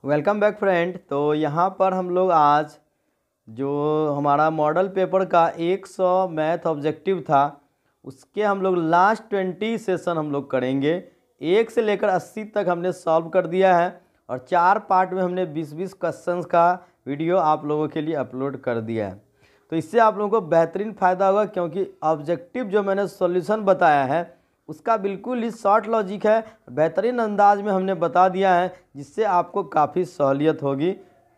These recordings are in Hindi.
Welcome back friend. तो यहाँ पर हम लोग आज जो हमारा मॉडल पेपर का 100 मैथ ऑब्जेक्टिव था उसके हम लोग लास्ट 20 सेशन हम लोग करेंगे। 1 से लेकर 80 तक हमने सॉल्व कर दिया है और 4 पार्ट में हमने 20-20 क्वेश्चंस का वीडियो आप लोगों के लिए अपलोड कर दिया है। तो इससे आप लोगों को बेहतरीन फ़ायदा होगा क्योंकि ऑब्जेक्टिव जो मैंने सॉल्यूशन बताया है उसका बिल्कुल ही शॉर्ट लॉजिक है, बेहतरीन अंदाज में हमने बता दिया है जिससे आपको काफ़ी सहूलियत होगी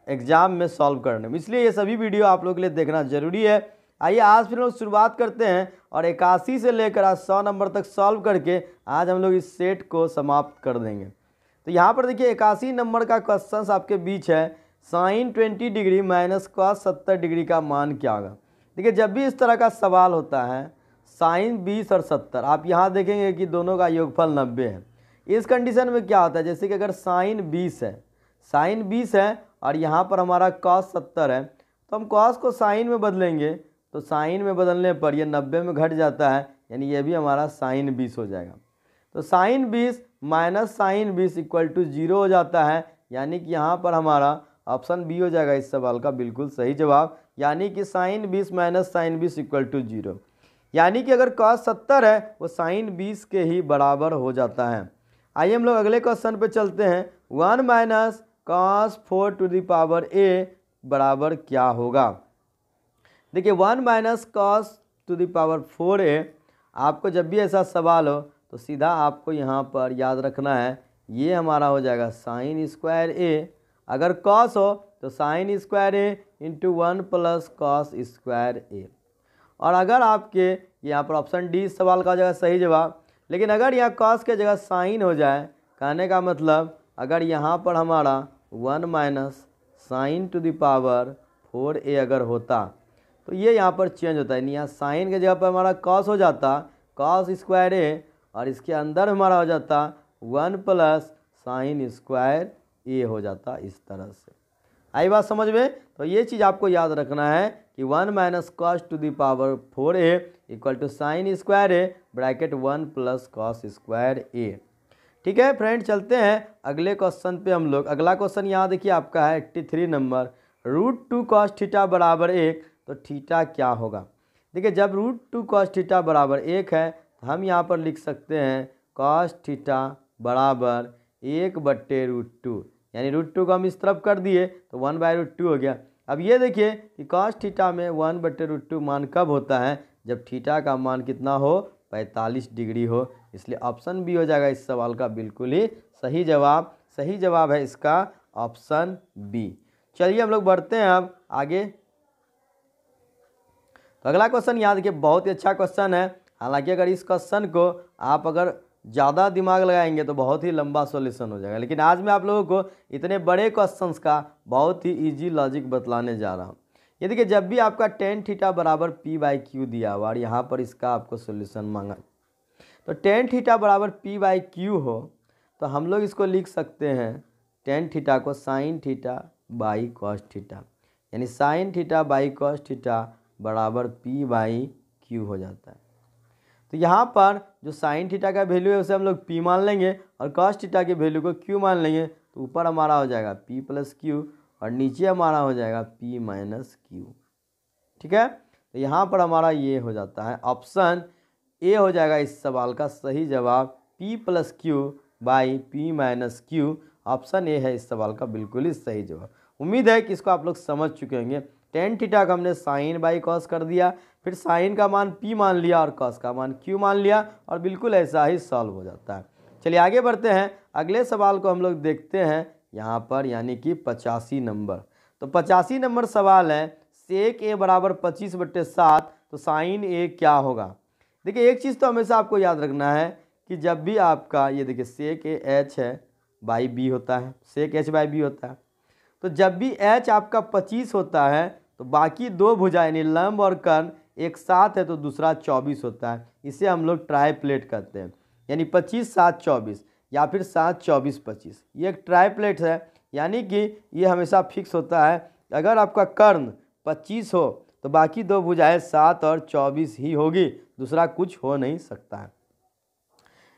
एग्ज़ाम में सॉल्व करने में। इसलिए ये सभी वीडियो आप लोगों के लिए देखना ज़रूरी है। आइए आज फिर लोग शुरुआत करते हैं और 81 से लेकर आज 100 नंबर तक सॉल्व करके आज हम लोग इस सेट को समाप्त कर देंगे। तो यहाँ पर देखिए 81 नंबर का क्वेश्चन आपके बीच है, sine 20 degree minus cos 70 degree का मान क्या होगा। देखिए जब भी इस तरह का सवाल होता है साइन 20 और 70, आप यहाँ देखेंगे कि दोनों का योगफल 90 है। इस कंडीशन में क्या होता है, जैसे कि अगर साइन 20 है और यहाँ पर हमारा कॉस 70 है तो हम कॉस को साइन में बदलेंगे तो साइन में बदलने पर ये 90 में घट जाता है, यानी ये भी हमारा साइन 20 हो जाएगा। तो sine 20 minus sine 20 equal to 0 हो जाता है, यानी कि यहाँ पर हमारा ऑप्शन बी हो जाएगा इस सवाल का बिल्कुल सही जवाब, यानी कि sine 20 minus sine 20 equal to 0। यानी कि अगर कॉस 70 है वो साइन 20 के ही बराबर हो जाता है। आइए हम लोग अगले क्वेश्चन पे चलते हैं। 1 minus cos 4 to the power a बराबर क्या होगा। देखिए 1 minus cos to the power 4a, आपको जब भी ऐसा सवाल हो तो सीधा आपको यहाँ पर याद रखना है ये हमारा हो जाएगा साइन स्क्वायर ए, अगर कॉस हो तो साइन स्क्वायर ए इंटू 1 प्लस कॉस स्क्वायर ए। और अगर आपके यहाँ पर ऑप्शन डी इस सवाल का हो जाएगा सही जवाब, लेकिन अगर यहाँ कॉस के जगह साइन हो जाए, कहने का मतलब अगर यहाँ पर हमारा 1 minus sign to the power 4a अगर होता तो ये यहाँ पर चेंज होता है, नहीं यहाँ साइन के जगह पर हमारा कॉस हो जाता कॉस स्क्वायर ए और इसके अंदर हमारा हो जाता 1 प्लस साइन स्क्वायर ए हो जाता इस तरह से। आई बात समझ में। तो ये चीज़ आपको याद रखना है कि 1 minus cos to the power 4a equal to sin square a bracket 1 plus cos square a. ठीक है फ्रेंड, चलते हैं अगले क्वेश्चन पे हम लोग। अगला क्वेश्चन यहाँ देखिए आपका है 83 नंबर, √2 कॉस थीटा बराबर 1 तो थीटा क्या होगा। देखिए जब √2 कॉस थीटा बराबर 1 है तो हम यहाँ पर लिख सकते हैं कॉस थीटा बराबर 1/√2, यानी √2 को हम इस तरफ कर दिए तो 1/√2 हो गया। अब ये देखिए कि कॉस थीटा में 1/√2 मान कब होता है, जब थीटा का मान कितना हो 45 डिग्री हो, इसलिए ऑप्शन बी हो जाएगा इस सवाल का बिल्कुल ही सही जवाब। सही जवाब है इसका ऑप्शन बी। चलिए हम लोग बढ़ते हैं अब आगे। तो अगला क्वेश्चन याद देखिए बहुत ही अच्छा क्वेश्चन है, हालांकि अगर इस क्वेश्चन को आप अगर ज़्यादा दिमाग लगाएंगे तो बहुत ही लंबा सॉल्यूशन हो जाएगा, लेकिन आज मैं आप लोगों को इतने बड़े क्वेश्चंस का बहुत ही इजी लॉजिक बतलाने जा रहा हूँ। ये देखिए जब भी आपका टेन थीटा बराबर p/q दिया हुआ और यहाँ पर इसका आपको सॉल्यूशन मांगा तो टेन थीटा बराबर p/q हो तो हम लोग इसको लिख सकते हैं टेन थीटा को sin theta by cos theta, यानी sin theta by cos theta बराबर p/q हो जाता है। तो यहाँ पर जो साइन थीटा का वैल्यू है उसे हम लोग p मान लेंगे और कॉस थीटा के वैल्यू को q मान लेंगे, तो ऊपर हमारा हो जाएगा p + q और नीचे हमारा हो जाएगा p - q। ठीक है, तो यहाँ पर हमारा ये हो जाता है ऑप्शन ए हो जाएगा इस सवाल का सही जवाब, p + q by p - q। Option A है इस सवाल का बिल्कुल ही सही जवाब। उम्मीद है कि इसको आप लोग समझ चुके होंगे। टेन थीटा का हमने साइन बाई कॉस कर दिया, फिर साइन का मान p मान लिया और कॉस का मान q मान लिया और बिल्कुल ऐसा ही सॉल्व हो जाता है। चलिए आगे बढ़ते हैं, अगले सवाल को हम लोग देखते हैं यहाँ पर, यानी कि 85 नंबर। तो 85 नंबर सवाल है सेक ए बराबर 25/7 तो साइन ए क्या होगा। देखिए एक चीज़ तो हमेशा आपको याद रखना है कि जब भी आपका ये देखिए सेक ए एच है बाई बी होता है, सेक एच बाई बी होता है, तो जब भी एच आपका 25 होता है तो बाकी दो भुजा यानी लंब और कर्ण एक साथ है तो दूसरा 24 होता है, इसे हम लोग ट्राइप्लेट कहते हैं, यानी 25 7 24 या फिर 7 24 25, ये एक ट्राइप्लेट है, यानी कि ये हमेशा फिक्स होता है। अगर आपका कर्ण 25 हो तो बाकी दो भुजाएं 7 और 24 ही होगी, दूसरा कुछ हो नहीं सकता है।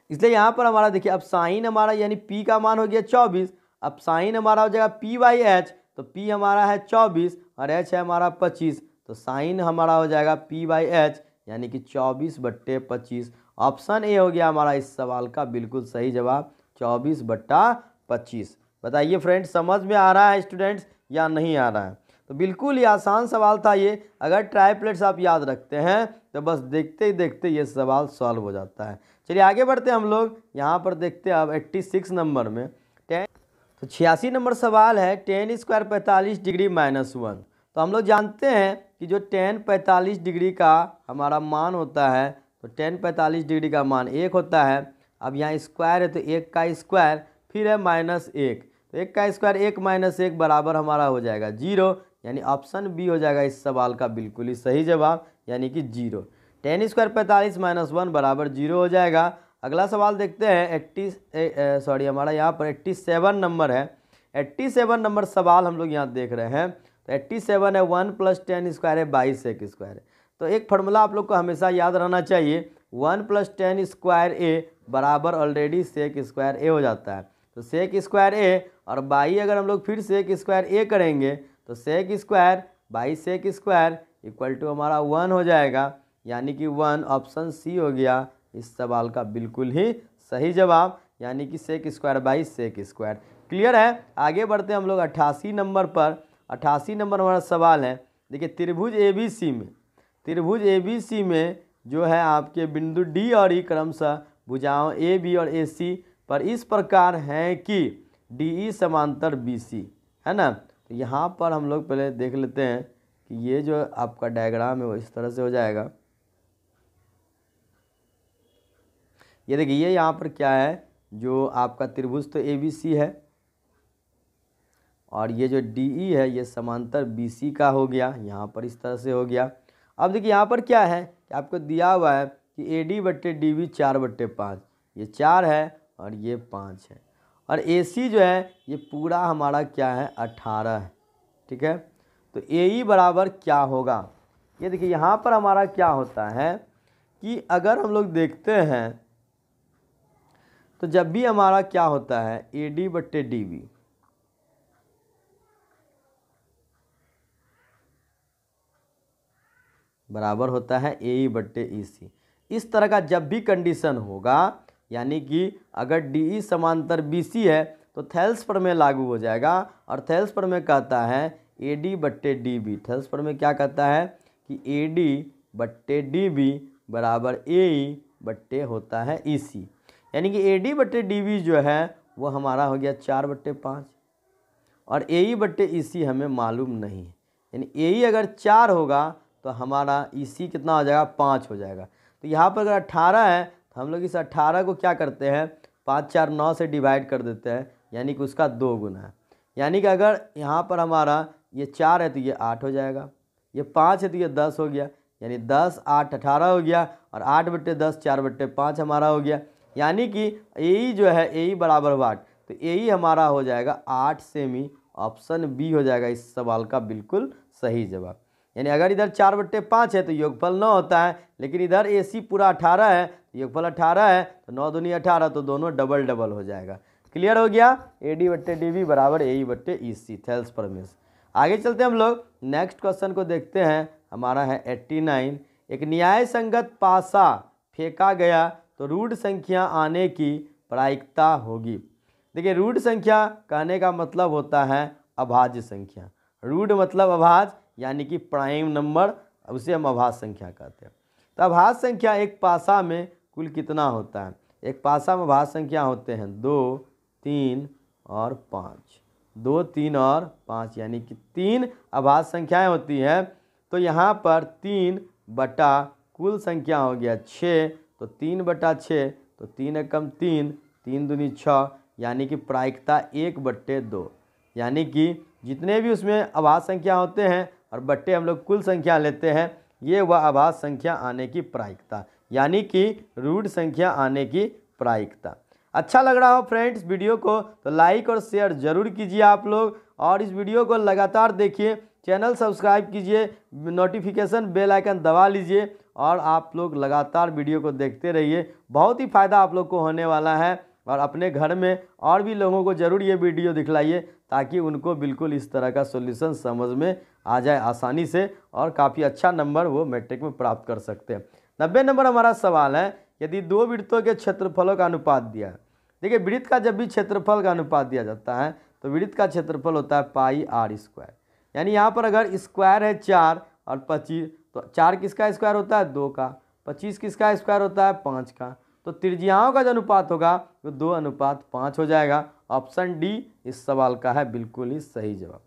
इसलिए यहाँ पर हमारा देखिए अब साइन हमारा यानी p का मान हो गया 24 अब साइन हमारा हो जाएगा P/H, तो P हमारा है 24 और H है हमारा 25, तो साइन हमारा हो जाएगा P/H यानी कि 24/25। ऑप्शन ए हो गया हमारा इस सवाल का बिल्कुल सही जवाब, 24/25। बताइए फ्रेंड्स, समझ में आ रहा है स्टूडेंट्स या नहीं आ रहा है? तो बिल्कुल ही आसान सवाल था ये। अगर ट्राइप्लेट्स आप याद रखते हैं तो बस देखते ही देखते ये सवाल सॉल्व हो जाता है। चलिए आगे बढ़ते हैं हम लोग। यहाँ पर देखते हैं अब 86 नंबर में 10, तो 86 नंबर सवाल है 10² 45 डिग्री -1। तो हम लोग जानते हैं कि जो 10 45 डिग्री का हमारा मान होता है, तो 10 45 डिग्री का मान 1 होता है। अब यहाँ स्क्वायर है तो 1 का स्क्वायर फिर है -1, तो 1 का स्क्वायर 1 - 1 बराबर हमारा हो जाएगा 0, यानी ऑप्शन बी हो जाएगा इस सवाल का बिल्कुल ही सही जवाब, यानी कि 0। 10² 45 -1 बराबर 0 हो जाएगा। अगला सवाल देखते हैं हमारा यहाँ पर 87 नंबर है। 87 नंबर सवाल हम लोग यहाँ देख रहे हैं। तो 87 है 1 + 10² है 22 है। तो एक फार्मूला आप लोग को हमेशा याद रहना चाहिए, 1 + 10² बराबर ऑलरेडी sec² हो जाता है। तो sec² और 22 अगर हम लोग फिर sec² करेंगे तो sec² 22 इक्वल टू हमारा 1 हो जाएगा, यानी कि 1, ऑप्शन सी हो गया इस सवाल का बिल्कुल ही सही जवाब, यानी कि sec² 22 क्लियर है। आगे बढ़ते हैं हम लोग 88 नंबर पर। 88 नंबर हमारा सवाल है, देखिए त्रिभुज ABC में जो है आपके बिंदु डी और ई क्रमशः भुजाओं ए बी और ए सी पर इस प्रकार हैं कि डी ई समांतर बी सी, है ना। तो यहाँ पर हम लोग पहले देख लेते हैं कि ये जो आपका डायग्राम है वो इस तरह से हो जाएगा। ये देखिए, ये यहाँ पर क्या है, जो आपका त्रिभुज तो ABC है और ये जो DE है ये समांतर BC का हो गया, यहाँ पर इस तरह से हो गया। अब देखिए यहाँ पर क्या है कि आपको दिया हुआ है कि AD/DB 4/5, ये 4 है और ये 5 है, और AC जो है ये पूरा हमारा क्या है 18 है, ठीक है। तो AE बराबर क्या होगा, ये देखिए यहाँ पर हमारा क्या होता है कि अगर हम लोग देखते हैं तो जब भी हमारा क्या होता है AD/DB बराबर होता है AE/EC, इस तरह का जब भी कंडीशन होगा, यानी कि अगर DE समांतर BC है तो थेल्स प्रमेय लागू हो जाएगा, और थेल्स प्रमेय कहता है AD/DB, थेल्स प्रमेय क्या कहता है कि AD/DB बराबर AE/ होता है EC, यानी कि AD/DB जो है वो हमारा हो गया 4/5 और AE/EC हमें मालूम नहीं है, यानी AE अगर 4 होगा तो हमारा EC कितना हो जाएगा 5 हो जाएगा। तो यहाँ पर अगर 18 है तो हम लोग इस 18 को क्या करते हैं 5 4 9 से डिवाइड कर देते हैं, यानी कि उसका 2 गुना है। यानी कि अगर यहाँ पर हमारा ये 4 है तो ये 8 हो जाएगा, ये 5 है तो ये 10 हो गया, यानी 10 8 18 हो गया, और 8/10 4/5 हमारा हो गया, यानी कि AE जो है AE बराबर 8, तो AE हमारा हो जाएगा 8 सेमी, ऑप्शन बी हो जाएगा इस सवाल का बिल्कुल सही जवाब। यानी अगर इधर 4/5 है तो योगफल 9 होता है, लेकिन इधर AC पूरा 18 है तो योगफल 18 है, तो 9 दूनी 18, तो दोनों डबल डबल हो जाएगा। क्लियर हो गया, AD/DB बराबर AE/EC, थेल्स प्रमेय। आगे चलते हैं हम लोग, नेक्स्ट क्वेश्चन को देखते हैं। हमारा है 89, एक न्याय संगत पासा फेंका गया तो रूढ़ संख्या आने की प्रायिकता होगी। देखिए, रूढ़ संख्या कहने का मतलब होता है अभाज्य संख्या, रूढ़ मतलब अभाज्य, यानी कि प्राइम नंबर, उसे हम अभाज्य संख्या कहते हैं। तो अभाज्य संख्या एक पासा में कुल कितना होता है, एक पासा में अभाज्य संख्या होते हैं 2 3 और 5, 2 3 और 5, यानी कि 3 अभाज्य संख्याएं होती हैं। तो यहाँ पर 3 बटा कुल संख्या हो गया 6, तो 3/6, तो 3 एकम 3, 3 दूनी 6, यानी कि प्रायिकता 1/2, यानी कि जितने भी उसमें अभाज्य संख्या होते हैं और बट्टे हम लोग कुल संख्या लेते हैं, ये वह अभाज्य संख्या आने की प्रायिकता, यानी कि रूढ़ संख्या आने की प्रायिकता। अच्छा लग रहा हो फ्रेंड्स वीडियो को तो लाइक और शेयर जरूर कीजिए आप लोग, और इस वीडियो को लगातार देखिए, चैनल सब्सक्राइब कीजिए, नोटिफिकेशन बेल आइकन दबा लीजिए, और आप लोग लगातार वीडियो को देखते रहिए, बहुत ही फ़ायदा आप लोग को होने वाला है। और अपने घर में और भी लोगों को ज़रूर ये वीडियो दिखलाइए ताकि उनको बिल्कुल इस तरह का सॉल्यूशन समझ में आ जाए आसानी से और काफ़ी अच्छा नंबर वो मैट्रिक में प्राप्त कर सकते हैं। 90 नंबर हमारा सवाल है, यदि दो वृत्तों के क्षेत्रफलों का अनुपात दिया है। देखिए वृत्त का जब भी क्षेत्रफल का अनुपात दिया जाता है तो वृत्त का क्षेत्रफल होता है पाई आर स्क्वायर। यानी यहाँ पर अगर स्क्वायर है 4 और 25 तो 4 किसका स्क्वायर होता है 2 का, 25 किसका स्क्वायर होता है 5 का। तो त्रिज्याओं का जो अनुपात होगा वो 2:5 हो जाएगा। ऑप्शन डी इस सवाल का है बिल्कुल ही सही जवाब।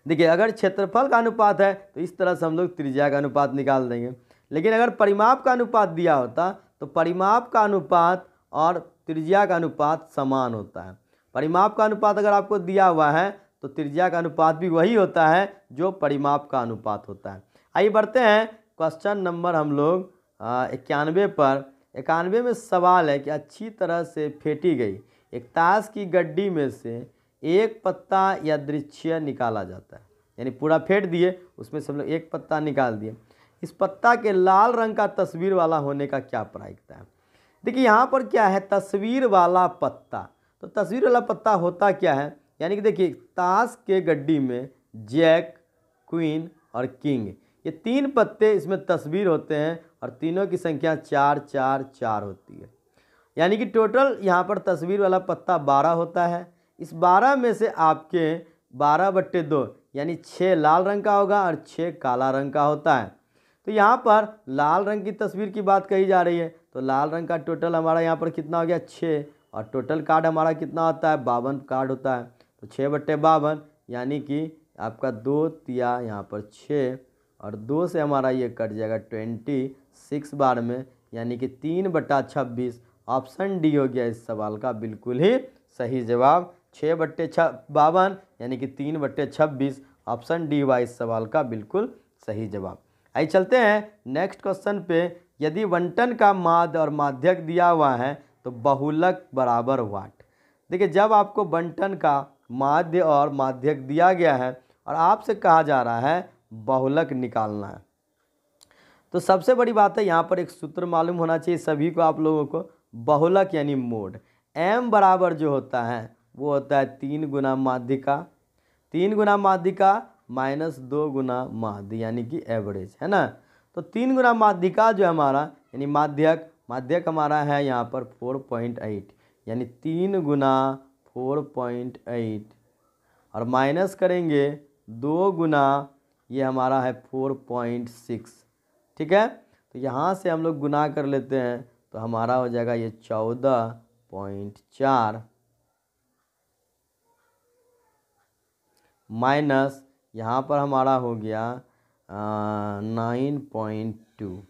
देखिए अगर क्षेत्रफल का अनुपात है तो इस तरह से हम लोग त्रिज्या का अनुपात निकाल देंगे, लेकिन अगर परिमाप का अनुपात दिया होता तो परिमाप का अनुपात और त्रिज्या का अनुपात समान होता है। परिमाप का अनुपात अगर आपको दिया हुआ है तो त्रिज्या का अनुपात भी वही होता है जो परिमाप का अनुपात होता है। आइए बढ़ते हैं क्वेश्चन नंबर हम लोग 91 पर। 91 में सवाल है कि अच्छी तरह से फेंटी गई एक ताश की गड्डी में से एक पत्ता यादृच्छिक निकाला जाता है। यानी पूरा फेंट दिए, उसमें से हम लोग एक पत्ता निकाल दिए। इस पत्ता के लाल रंग का तस्वीर वाला होने का क्या प्रायिकता है। देखिए यहाँ पर क्या है, तस्वीर वाला पत्ता। तो तस्वीर वाला पत्ता होता क्या है, यानी कि देखिए ताश के गड्डी में जैक, क्वीन और किंग ये 3 पत्ते इसमें तस्वीर होते हैं और तीनों की संख्या 4 4 4 होती है। यानी कि टोटल यहाँ पर तस्वीर वाला पत्ता 12 होता है। इस 12 में से आपके 12/2 यानी 6 लाल रंग का होगा और 6 काला रंग का होता है। तो यहाँ पर लाल रंग की तस्वीर की बात कही जा रही है तो लाल रंग का टोटल हमारा यहाँ पर कितना हो गया 6 और टोटल कार्ड हमारा कितना होता है 52 कार्ड होता है। तो 6/52 यानी कि आपका 2 तिया यहाँ पर 6 और 2 से हमारा ये कट जाएगा 26 बार में, यानी कि 3/26। ऑप्शन डी हो गया इस सवाल का बिल्कुल ही सही जवाब। 6/52 यानी कि 3/26। ऑप्शन डी हुआ इस सवाल का बिल्कुल सही जवाब। आइए चलते हैं नेक्स्ट क्वेश्चन पे। यदि बंटन का माध्य और माध्यक दिया हुआ है तो बहुलक बराबर वाट। देखिए जब आपको बंटन का माध्य और माध्यक दिया गया है और आपसे कहा जा रहा है बहुलक निकालना है, तो सबसे बड़ी बात है यहाँ पर एक सूत्र मालूम होना चाहिए सभी को, आप लोगों को। बहुलक यानी मोड m बराबर जो होता है वो होता है 3 गुना माध्यिका, 3 गुना माध्यिका -2 गुना माध्य यानी कि एवरेज, है ना। तो 3 गुना माध्यिका जो हमारा यानी माध्यक हमारा है यहाँ पर 4.8 यानी 3 गुना 4.8 और माइनस करेंगे 2 गुना ये हमारा है 4.6। ठीक है, तो यहाँ से हम लोग गुना कर लेते हैं तो हमारा हो जाएगा ये 14.4 माइनस यहाँ पर हमारा हो गया 9.2।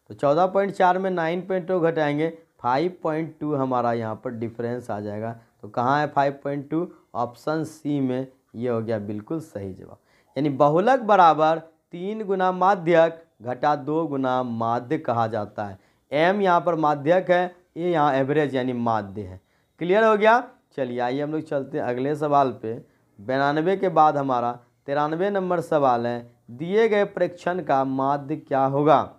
तो 14.4 में 9.2 घटाएंगे 5.2 हमारा यहाँ पर डिफरेंस आ जाएगा। तो कहाँ है 5.2, ऑप्शन सी में ये हो गया बिल्कुल सही जवाब। यानी बहुलक बराबर 3 गुना माध्यक घटा 2 गुना माध्य कहा जाता है। m यहाँ पर माध्यक है, ये यहाँ एवरेज यानी माध्य है। क्लियर हो गया। चलिए आइए हम लोग चलते हैं अगले सवाल पे। 92 के बाद हमारा 93 नंबर सवाल है, दिए गए प्रेक्षण का माध्य क्या होगा।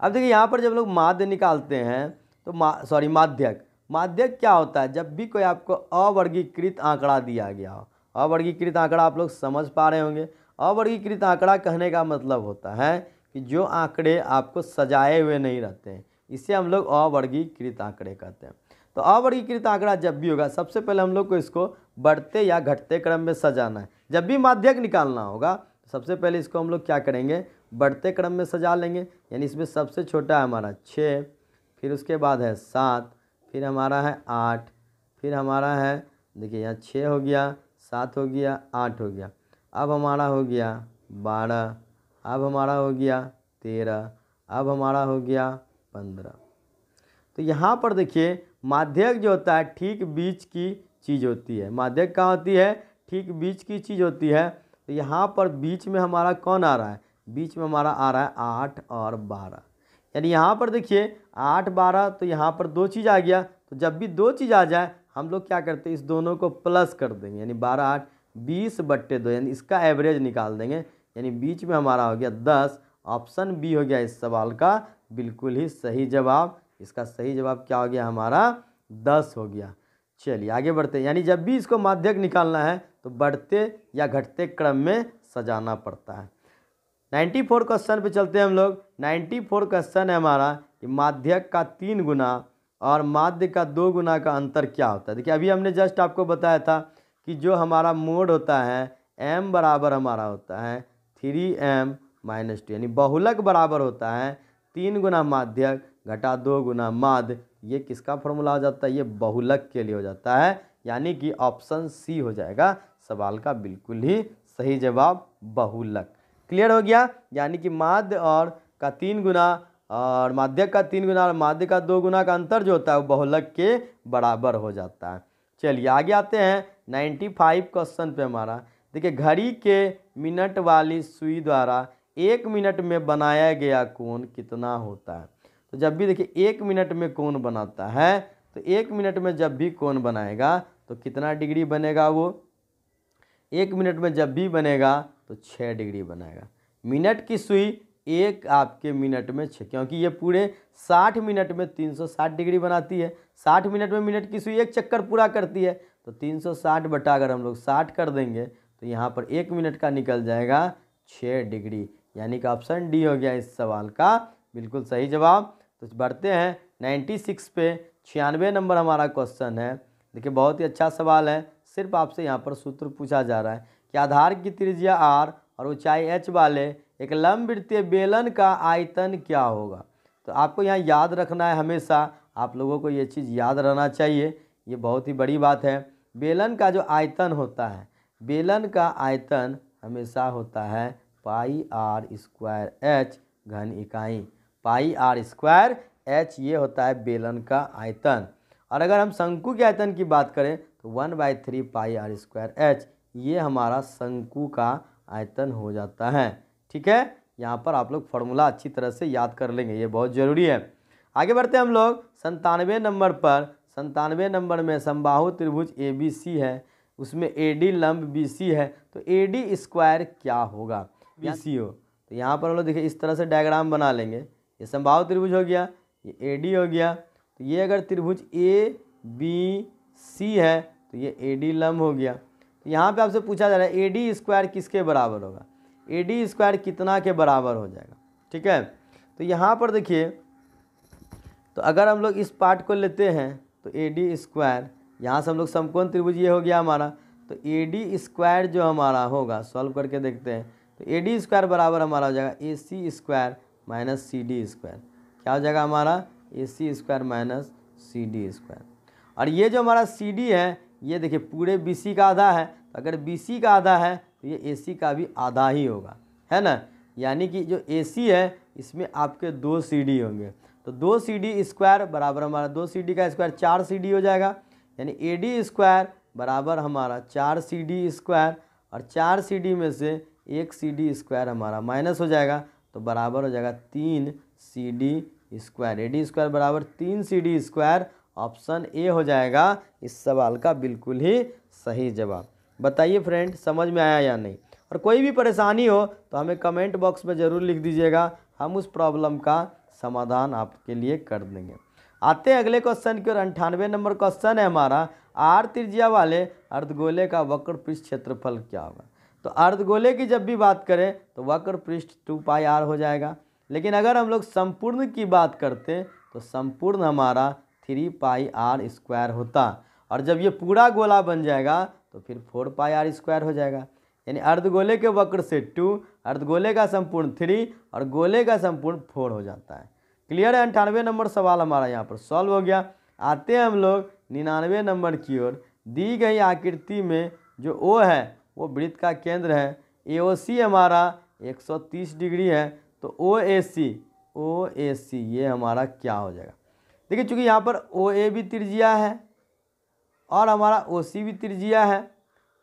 अब देखिए यहाँ पर जब लोग माध्य निकालते हैं तो माध्यक क्या होता है, जब भी कोई आपको अवर्गीकृत आंकड़ा दिया गया हो। अवर्गीकृत आंकड़ा आप लोग समझ पा रहे होंगे। अवर्गीकृत आंकड़ा कहने का मतलब होता है कि जो आंकड़े आपको सजाए हुए नहीं रहते हैं, इसे हम लोग अवर्गीकृत आंकड़े कहते हैं। तो अवर्गीकृत आंकड़ा जब भी होगा सबसे पहले हम लोग को इसको बढ़ते या घटते क्रम में सजाना है। जब भी माध्यक निकालना होगा सबसे पहले इसको हम लोग क्या करेंगे, बढ़ते क्रम में सजा लेंगे। यानी इसमें सबसे छोटा है हमारा 6, फिर उसके बाद है 7, फिर हमारा है 8, फिर हमारा है देखिए यहाँ 6 हो गया, 7 हो गया, 8 हो गया, अब हमारा हो गया 12, अब हमारा हो गया 13, अब हमारा हो गया 15। तो यहाँ पर देखिए माध्यक जो होता है ठीक बीच की चीज़ होती है। माध्यक कहाँ होती है, ठीक बीच की चीज़ होती है। तो यहाँ पर बीच में हमारा कौन आ रहा है, बीच में हमारा आ रहा है 8 और 12। यानी यहाँ पर देखिए 8 12, तो यहाँ पर 2 चीज़ आ गया। तो जब भी 2 चीज़ आ जाए हम लोग क्या करते हैं, इस दोनों को प्लस कर देंगे। यानी 12 8 20/2 यानी इसका एवरेज निकाल देंगे। यानी बीच में हमारा हो गया 10। ऑप्शन बी हो गया इस सवाल का बिल्कुल ही सही जवाब। इसका सही जवाब क्या हो गया हमारा 10 हो गया। चलिए आगे बढ़ते हैं, यानी जब भी इसको माध्यक निकालना है तो बढ़ते या घटते क्रम में सजाना पड़ता है। 94 क्वेश्चन पे चलते हैं हम लोग। 94 क्वेश्चन है हमारा कि माध्यक का 3 गुना और माध्य का 2 गुना का अंतर क्या होता है। देखिए अभी हमने जस्ट आपको बताया था कि जो हमारा मोड होता है m बराबर हमारा होता है 3m - 2, यानी बहुलक बराबर होता है 3 गुना माध्यक घटा 2 गुना माध्य। ये किसका फॉर्मूला हो जाता है, ये बहुलक के लिए हो जाता है, यानी कि ऑप्शन सी हो जाएगा सवाल का बिल्कुल ही सही जवाब बहुलक। क्लियर हो गया, यानी कि माध्य और का 3 गुना और माध्यक का 3 गुना और माध्य का 2 गुना का अंतर जो होता है वो बहुलक के बराबर हो जाता है। चलिए आगे आते हैं 95 क्वेश्चन पे हमारा। देखिए घड़ी के मिनट वाली सुई द्वारा 1 मिनट में बनाया गया कोण कितना होता है। तो जब भी देखिए 1 मिनट में कोण बनाता है तो 1 मिनट में जब भी कोण बनाएगा तो कितना डिग्री बनेगा, वो 1 मिनट में जब भी बनेगा तो 6 डिग्री बनाएगा। मिनट की सुई एक आपके मिनट में 6, क्योंकि ये पूरे 60 मिनट में 360 डिग्री बनाती है। 60 मिनट में मिनट की सुई एक चक्कर पूरा करती है, तो 360 बटा अगर हम लोग 60 कर देंगे तो यहाँ पर 1 मिनट का निकल जाएगा 6 डिग्री, यानी कि ऑप्शन डी हो गया इस सवाल का बिल्कुल सही जवाब। तो बढ़ते हैं 96 पे 96 नंबर हमारा क्वेश्चन है। देखिए बहुत ही अच्छा सवाल है, सिर्फ आपसे यहाँ पर सूत्र पूछा जा रहा है कि आधार की त्रिज्या r और ऊंचाई h वाले एक लंबवृत्तीय बेलन का आयतन क्या होगा। तो आपको यहाँ याद रखना है, हमेशा आप लोगों को ये चीज़ याद रहना चाहिए, ये बहुत ही बड़ी बात है। बेलन का जो आयतन होता है, बेलन का आयतन हमेशा होता है पाई r स्क्वायर h घन इकाई। पाई r स्क्वायर h ये होता है बेलन का आयतन। और अगर हम शंकु के आयतन की बात करें तो 1/3 पाई r स्क्वायर h ये हमारा शंकु का आयतन हो जाता है। ठीक है, यहाँ पर आप लोग फॉर्मूला अच्छी तरह से याद कर लेंगे, ये बहुत ज़रूरी है। आगे बढ़ते हैं हम लोग 97 नंबर पर। 97 नंबर में समबाहु त्रिभुज ABC है, उसमें AD लंब BC है, तो AD स्क्वायर क्या होगा, BC हो। तो यहाँ पर हम लोग देखिए इस तरह से डायग्राम बना लेंगे। ये समबाहु त्रिभुज हो गया, ये AD हो गया, तो ये अगर त्रिभुज ABC है तो ये AD लंब हो गया। तो यहाँ पे आपसे पूछा जा रहा है AD स्क्वायर किसके बराबर होगा, AD स्क्वायर कितना के बराबर हो जाएगा। ठीक है, तो यहाँ पर देखिए, तो अगर हम लोग इस पार्ट को लेते हैं तो AD स्क्वायर, यहाँ से हम लोग समकोण त्रिभुज ये हो गया हमारा, तो AD स्क्वायर जो हमारा होगा सॉल्व करके देखते हैं, तो AD स्क्वायर बराबर हमारा हो जाएगा AC square minus CD square. क्या हो जाएगा हमारा, AC square minus CD square. और ये जो हमारा CD है ये देखिए पूरे BC का आधा है, तो अगर BC का आधा है तो ये AC का भी आधा ही होगा, है ना। यानी कि जो AC है इसमें आपके 2 CD होंगे, तो 2 CD स्क्वायर बराबर हमारा 2 CD का स्क्वायर 4 CD हो जाएगा, यानी AD स्क्वायर बराबर हमारा 4 CD स्क्वायर, और 4 CD में से 1 CD स्क्वायर हमारा माइनस हो जाएगा, तो बराबर हो जाएगा 3 CD स्क्वायर। AD स्क्वायर बराबर 3 CD स्क्वायर, ऑप्शन ए हो जाएगा इस सवाल का बिल्कुल ही सही जवाब। बताइए फ्रेंड, समझ में आया या नहीं। और कोई भी परेशानी हो तो हमें कमेंट बॉक्स में ज़रूर लिख दीजिएगा, हम उस प्रॉब्लम का समाधान आपके लिए कर देंगे। आते हैं अगले क्वेश्चन की ओर। 98 नंबर क्वेश्चन है हमारा, r त्रिज्या वाले अर्धगोले का वक्र पृष्ठ क्षेत्रफल क्या होगा। तो अर्धगोले की जब भी बात करें तो वक्र पृष्ठ 2πr हो जाएगा, लेकिन अगर हम लोग संपूर्ण की बात करते हैं तो संपूर्ण हमारा 3πr स्क्वायर होता, और जब ये पूरा गोला बन जाएगा तो फिर 4πr स्क्वायर हो जाएगा। यानी अर्धगोले के वक्र से 2, अर्धगोले का संपूर्ण 3 और गोले का संपूर्ण 4 हो जाता है। क्लियर है, 98 नंबर सवाल हमारा यहाँ पर सॉल्व हो गया। आते हैं हम लोग 99 नंबर की ओर। दी गई आकृति में जो O है वो वृत्त का केंद्र है, AOC हमारा 130 डिग्री है, तो OAC ये हमारा क्या हो जाएगा। देखिए चूँकि यहाँ पर OA भी त्रिज्या है और हमारा OC भी त्रिज्या है,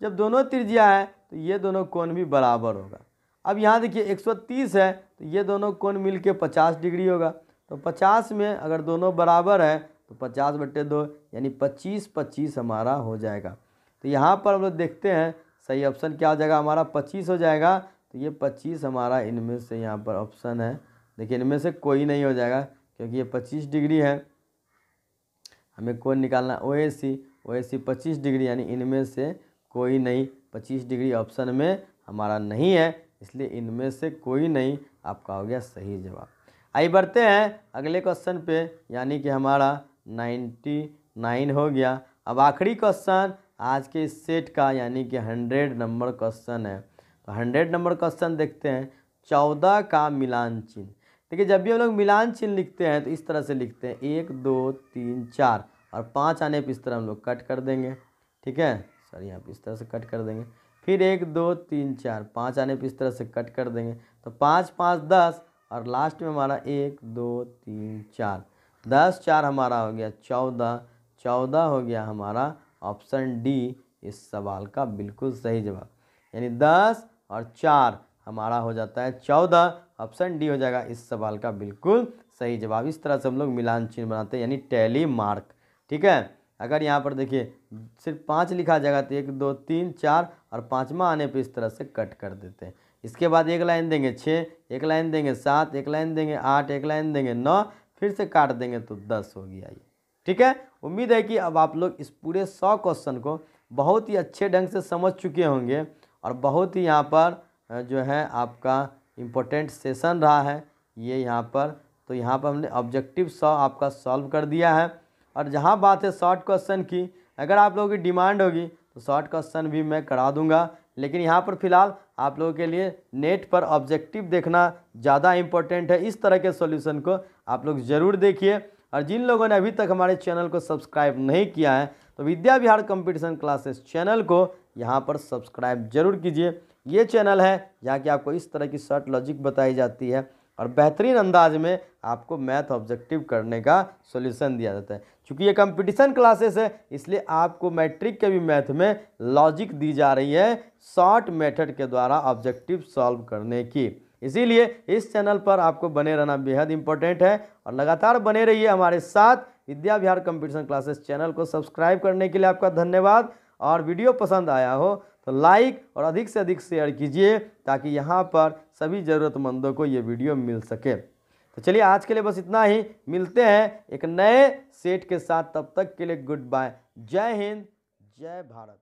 जब दोनों त्रिज्या है तो ये दोनों कोण भी बराबर होगा। अब यहाँ देखिए 130 है तो ये दोनों कोण मिलके 50 डिग्री होगा, तो 50 में अगर दोनों बराबर है तो 50/2 यानी 25 हमारा हो जाएगा। तो यहाँ पर हम लोग देखते हैं सही ऑप्शन क्या हो जाएगा हमारा, 25 हो जाएगा। तो ये 25 हमारा इनमें से यहाँ पर ऑप्शन है, देखिए इनमें से कोई नहीं हो जाएगा क्योंकि ये 25 डिग्री है, हमें कोण निकालना है OAC। OAC 25 डिग्री, यानी इनमें से कोई नहीं। 25 डिग्री ऑप्शन में हमारा नहीं है, इसलिए इनमें से कोई नहीं आपका हो गया सही जवाब। आइए बढ़ते हैं अगले क्वेश्चन पे, यानी कि हमारा 99 हो गया। अब आखिरी क्वेश्चन आज के इस सेट का, यानी कि 100 नंबर क्वेश्चन है। तो 100 नंबर क्वेश्चन देखते हैं। 14 का मिलान चिन्ह। देखिए, जब भी हम लोग मिलान चिन्ह लिखते हैं तो इस तरह से लिखते हैं, 1 2 3 4 और 5 आने पर इस तरह हम लोग कट कर देंगे। ठीक है, सर यहाँ पे इस तरह से कट कर देंगे। फिर 1 2 3 4, 5 आने पर इस तरह से कट कर देंगे। तो 5 5 10 और लास्ट में हमारा 1 2 3 4, 10 4 हमारा हो गया 14। 14 हो गया हमारा ऑप्शन डी इस सवाल का बिल्कुल सही जवाब, यानी 10 और 4 हमारा हो जाता है 14। ऑप्शन डी हो जाएगा इस सवाल का बिल्कुल सही जवाब। इस तरह से हम लोग मिलान चिन्ह बनाते हैं, यानी टैली मार्क। ठीक है, अगर यहाँ पर देखिए सिर्फ 5 लिखा जाएगा तो 1 2 3 4 और 5वां आने पे इस तरह से कट कर देते हैं। इसके बाद एक लाइन देंगे 6, एक लाइन देंगे 7, एक लाइन देंगे 8, एक लाइन देंगे 9, फिर से काट देंगे तो 10 हो गया ये। ठीक है, उम्मीद है कि अब आप लोग इस पूरे 100 क्वेश्चन को बहुत ही अच्छे ढंग से समझ चुके होंगे और बहुत ही यहाँ पर जो है आपका इम्पोर्टेंट सेशन रहा है ये यहाँ पर। तो यहाँ पर हमने ऑब्जेक्टिव 100 आपका सॉल्व कर दिया है। और जहाँ बात है शॉर्ट क्वेश्चन की, अगर आप लोगों की डिमांड होगी तो शॉर्ट क्वेश्चन भी मैं करा दूंगा, लेकिन यहाँ पर फिलहाल आप लोगों के लिए नेट पर ऑब्जेक्टिव देखना ज़्यादा इम्पोर्टेंट है। इस तरह के सॉल्यूशन को आप लोग ज़रूर देखिए। और जिन लोगों ने अभी तक हमारे चैनल को सब्सक्राइब नहीं किया है तो Vidya Vihar competition classes channel को यहाँ पर सब्सक्राइब जरूर कीजिए। ये चैनल है जहाँ कि आपको इस तरह की शॉर्ट लॉजिक बताई जाती है और बेहतरीन अंदाज में आपको मैथ ऑब्जेक्टिव करने का सॉल्यूशन दिया जाता है। क्योंकि ये कंपटीशन क्लासेस है, इसलिए आपको मैट्रिक के भी मैथ में लॉजिक दी जा रही है शॉर्ट मेथड के द्वारा ऑब्जेक्टिव सॉल्व करने की। इसीलिए इस चैनल पर आपको बने रहना बेहद इंपॉर्टेंट है और लगातार बने रहिए हमारे साथ। Vidya Vihar competition classes channel को सब्सक्राइब करने के लिए आपका धन्यवाद। और वीडियो पसंद आया हो तो लाइक और अधिक से अधिक शेयर कीजिए ताकि यहाँ पर सभी ज़रूरतमंदों को ये वीडियो मिल सके। तो चलिए आज के लिए बस इतना ही, मिलते हैं एक नए सेट के साथ। तब तक के लिए गुड बाय। जय हिंद, जय भारत।